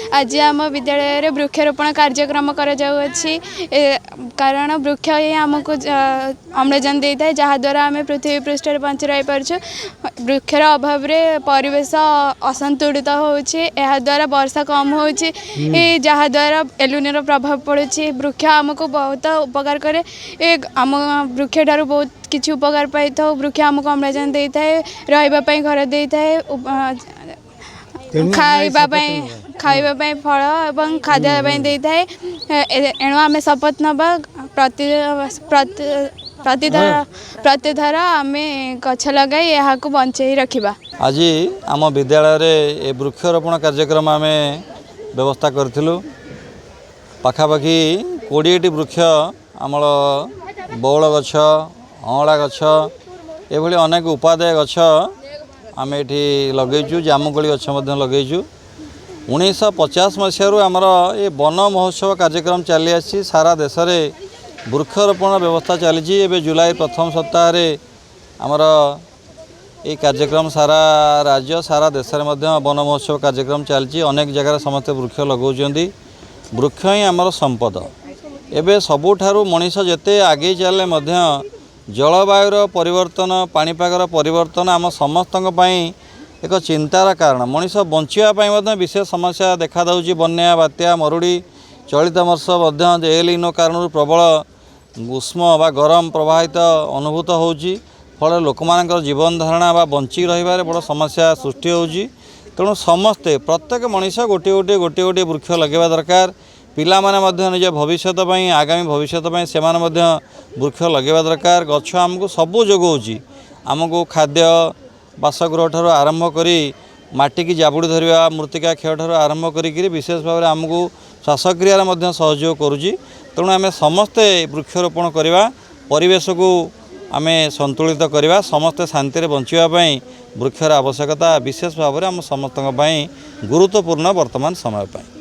आज आम विद्यालय वृक्षारोपण कार्यक्रम कराଯାउछि कारण वृक्ष ही आमको अम्लजान देता है जहाद्वारा आम पृथ्वी पृष्ठ बंच रही पार्छ। वृक्षर अभाव रे परिवेश असंतुलित होद्वारा वर्षा कम हो जहाद्वारा एलुनिर प्रभाव पड़ुछि। वृक्ष आमको बहुत उपकार करे आम वृक्ष ठारू बहुत किसी उपकार पाई था। वृक्ष आमको अम्लजान देता है रही घर देता है खाइबाई फल और खाद्य देता है। एणु आम शपथ नवा प्रतिथर आम गछ लगाई यहाँ बंचाई रखा। आज आम विद्यालय वृक्षारोपण कार्यक्रम आम व्यवस्था करूँ। पाखापाखि 20टी वृक्ष आमर बौल गछ अँला गछ एभली अनेक उपादेय गछ आम ये लगेचु। जामुकोली गछ लगेचु। 1950 मसीह आमर ये वन महोत्सव कार्यक्रम चली आसी सारा देश में वृक्षारोपण व्यवस्था चली। एवं जुलाई प्रथम सप्ताह आमर ये कार्यक्रम सारा राज्य सारा देश में वन महोत्सव कार्यक्रम चलती। अनेक जगह समस्त वृक्ष लगाउछन्ति। वृक्ष ही आमर संपद। एवं सबुठारु मनीष जेते आगे चले जलवायुर परिवर्तन पाणीपागर परिवर्तन आम समस्त एक चिंतार कारण। मनीष बंचापी विशेष समस्या देखा दूँ। बन्या बात्या मरुड़ी चलित वर्ष एल निनो कारण प्रबल उष्म बा गरम प्रवाहित अनुभूत होउची। फल लोक मान जीवन धारणा बा बंची रही बड़ समस्या सृष्टि होउची। तेणु समस्ते प्रत्येक मनीष गोटे गोटे गोटे गोटे वृक्ष लगेवा दरकार। पिला माने निज भविष्य आगामी भविष्य से वृक्ष लगेवा दरकार। गछ आमको सबू जोगाऊँच। आमको खाद्य बासगृह ठार आरंभ करी माटी की जाबुड़ी धरवा मृत्तिका क्षय ठार आरंभ करी विशेष भाव में आमको श्वासक्रिय सहयोग करुँच। तेणु आम समस्ते वृक्षारोपण करवा परिवेश को आम संतुलित करवा समस्ते शांति बंचापी वृक्षर आवश्यकता विशेष भाव में आम समस्त गुरुत्वपूर्ण वर्तमान समय।